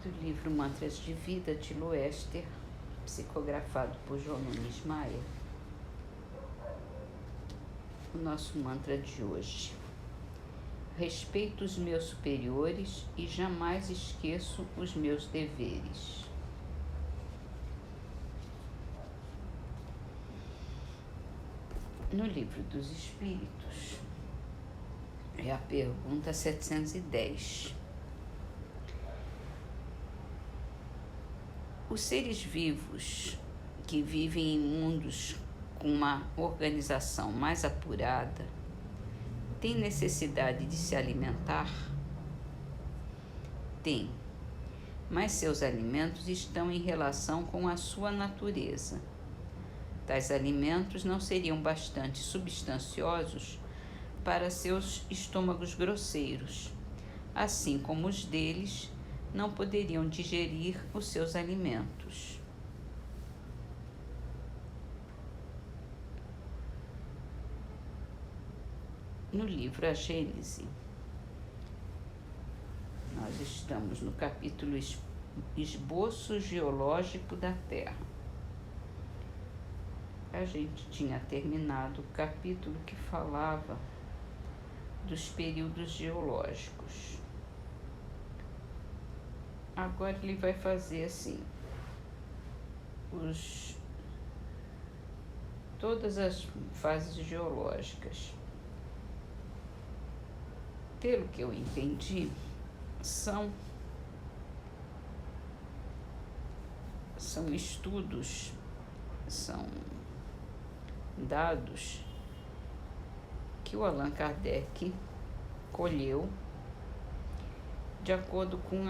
do livro Mantras de Vida, de Loester, psicografado por João Nunes Maia. O nosso mantra de hoje: respeito os meus superiores e jamais esqueço os meus deveres. No Livro dos Espíritos, é a pergunta 710. Os seres vivos que vivem em mundos com uma organização mais apurada têm necessidade de se alimentar? Tem, mas seus alimentos estão em relação com a sua natureza. Tais alimentos não seriam bastante substanciosos para seus estômagos grosseiros, assim como os deles não poderiam digerir os seus alimentos. No livro A Gênese, nós estamos no capítulo Esboço Geológico da Terra. A gente tinha terminado o capítulo que falava dos períodos geológicos. Agora ele vai fazer assim, todas as fases geológicas. Pelo que eu entendi, são estudos, são dados que o Allan Kardec colheu de acordo com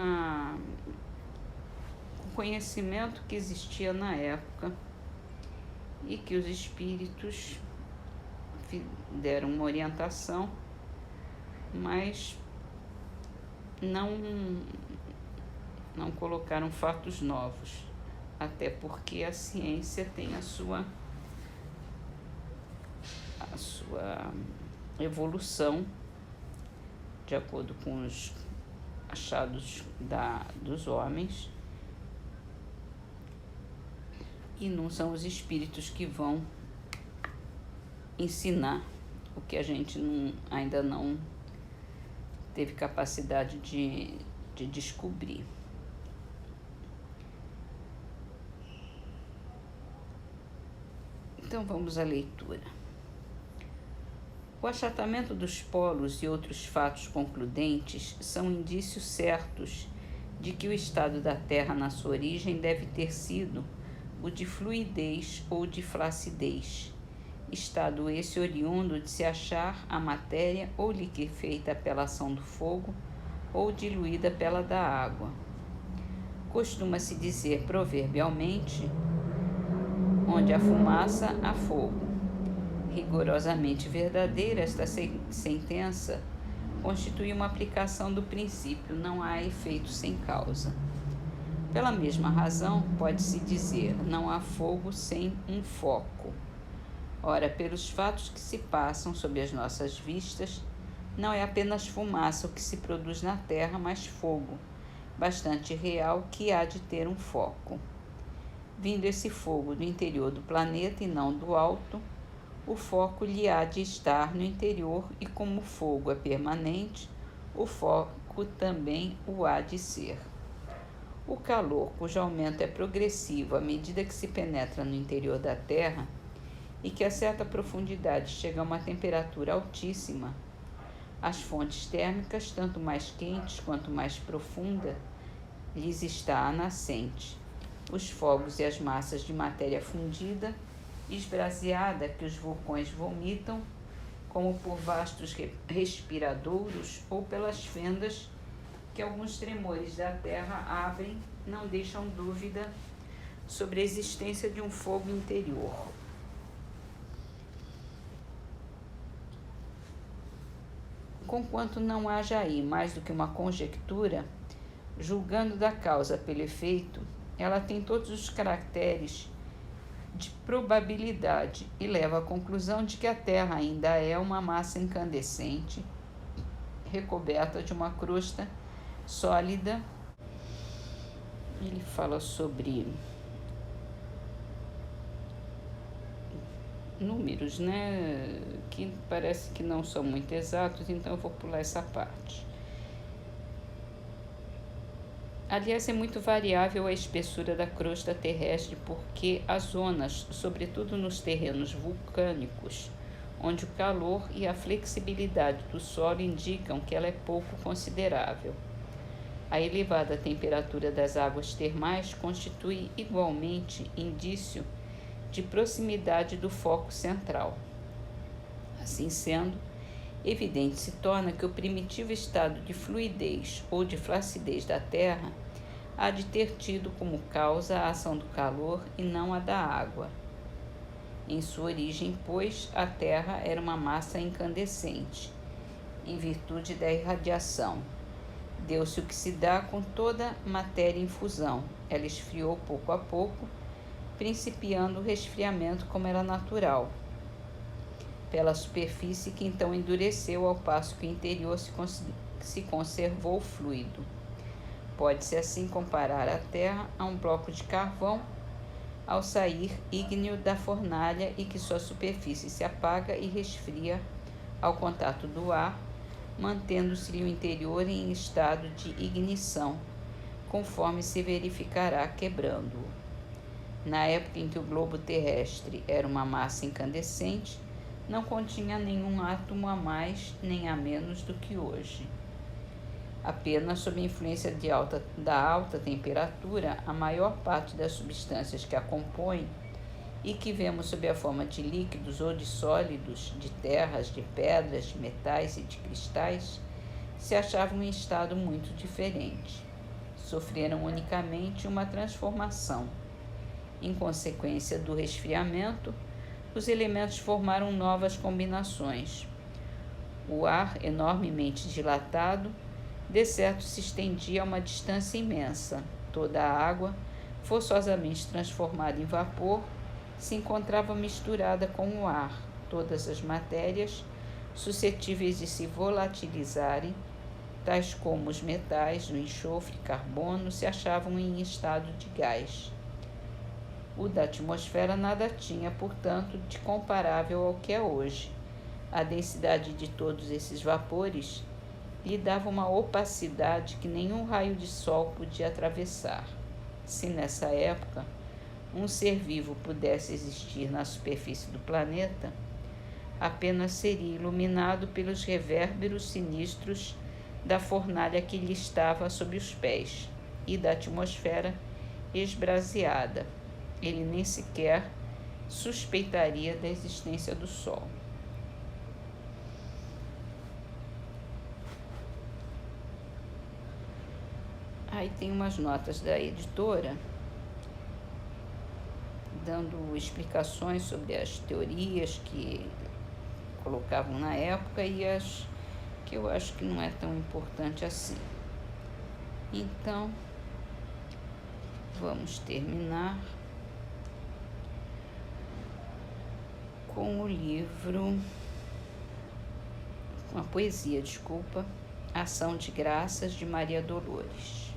o conhecimento que existia na época e que os espíritos deram uma orientação, mas não colocaram fatos novos, até porque a ciência tem a sua evolução de acordo com os achados dos homens, e não são os espíritos que vão ensinar o que a gente ainda não teve capacidade de descobrir. Então vamos à leitura. O achatamento dos polos e outros fatos concludentes são indícios certos de que o estado da Terra na sua origem deve ter sido o de fluidez ou de flacidez, estado esse oriundo de se achar a matéria ou liquefeita pela ação do fogo ou diluída pela da água. Costuma-se dizer proverbialmente: onde há fumaça, há fogo. Rigorosamente verdadeira, esta sentença constitui uma aplicação do princípio não há efeito sem causa. Pela mesma razão, pode-se dizer não há fogo sem um foco. Ora, pelos fatos que se passam sob as nossas vistas, não é apenas fumaça o que se produz na Terra, mas fogo, bastante real, que há de ter um foco. Vindo esse fogo do interior do planeta e não do alto, o foco lhe há de estar no interior, e como o fogo é permanente, o foco também o há de ser. O calor, cujo aumento é progressivo à medida que se penetra no interior da Terra e que a certa profundidade chega a uma temperatura altíssima, as fontes térmicas, tanto mais quentes quanto mais profunda, lhes está a nascente. Os fogos e as massas de matéria fundida, esbraseada, que os vulcões vomitam, como por vastos respiradouros ou pelas fendas que alguns tremores da terra abrem, não deixam dúvida sobre a existência de um fogo interior. Conquanto não haja aí mais do que uma conjectura, julgando da causa pelo efeito, ela tem todos os caracteres de probabilidade e leva à conclusão de que a Terra ainda é uma massa incandescente, recoberta de uma crosta sólida ele fala sobre números, né, que parece que não são muito exatos, então eu vou pular essa parte. Aliás, é muito variável a espessura da crosta terrestre, porque há zonas, sobretudo nos terrenos vulcânicos, onde o calor e a flexibilidade do solo indicam que ela é pouco considerável. A elevada temperatura das águas termais constitui igualmente indício de proximidade do foco central. Assim sendo, evidente se torna que o primitivo estado de fluidez ou de flacidez da Terra há de ter tido como causa a ação do calor e não a da água. Em sua origem, pois, a Terra era uma massa incandescente, em virtude da irradiação. Deu-se o que se dá com toda matéria em fusão. Ela esfriou pouco a pouco, principiando o resfriamento como era natural, pela superfície que então endureceu, ao passo que o interior se conservou fluido. Pode-se assim comparar a Terra a um bloco de carvão ao sair ígneo da fornalha e que sua superfície se apaga e resfria ao contato do ar, mantendo-se-lhe o interior em estado de ignição, conforme se verificará quebrando-o. Na época em que o globo terrestre era uma massa incandescente, não continha nenhum átomo a mais nem a menos do que hoje. Apenas sob a influência da alta temperatura, a maior parte das substâncias que a compõem e que vemos sob a forma de líquidos ou de sólidos, de terras, de pedras, de metais e de cristais, se achavam em estado muito diferente. Sofreram unicamente uma transformação. Em consequência do resfriamento, os elementos formaram novas combinações. O ar, enormemente dilatado, de certo se estendia a uma distância imensa. Toda a água, forçosamente transformada em vapor, se encontrava misturada com o ar. Todas as matérias, suscetíveis de se volatilizarem, tais como os metais, o enxofre e carbono, se achavam em estado de gás. O da atmosfera nada tinha, portanto, de comparável ao que é hoje. A densidade de todos esses vapores lhe dava uma opacidade que nenhum raio de sol podia atravessar. Se nessa época um ser vivo pudesse existir na superfície do planeta, apenas seria iluminado pelos revérberos sinistros da fornalha que lhe estava sob os pés e da atmosfera esbraseada. Ele nem sequer suspeitaria da existência do Sol. Aí tem umas notas da editora dando explicações sobre as teorias que colocavam na época e as que eu acho que não é tão importante assim. Então, vamos terminar com o livro, com a poesia, Ação de Graças, de Maria Dolores.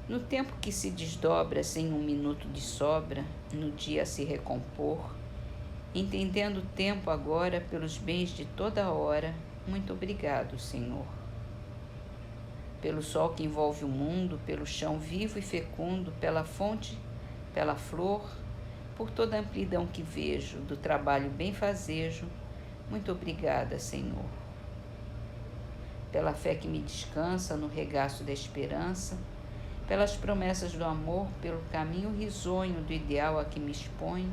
No tempo que se desdobra sem um minuto de sobra, no dia a se recompor, entendendo o tempo agora pelos bens de toda hora, muito obrigado, Senhor. Pelo sol que envolve o mundo, pelo chão vivo e fecundo, pela fonte, pela flor, por toda a amplidão que vejo, do trabalho benfazejo, muito obrigada, Senhor. Pela fé que me descansa no regaço da esperança, pelas promessas do amor, pelo caminho risonho do ideal a que me exponho,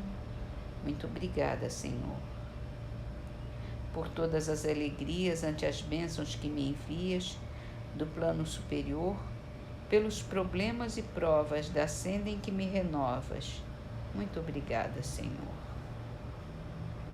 muito obrigada, Senhor. Por todas as alegrias ante as bênçãos que me envias do plano superior, pelos problemas e provas da senda em que me renovas, muito obrigada, Senhor.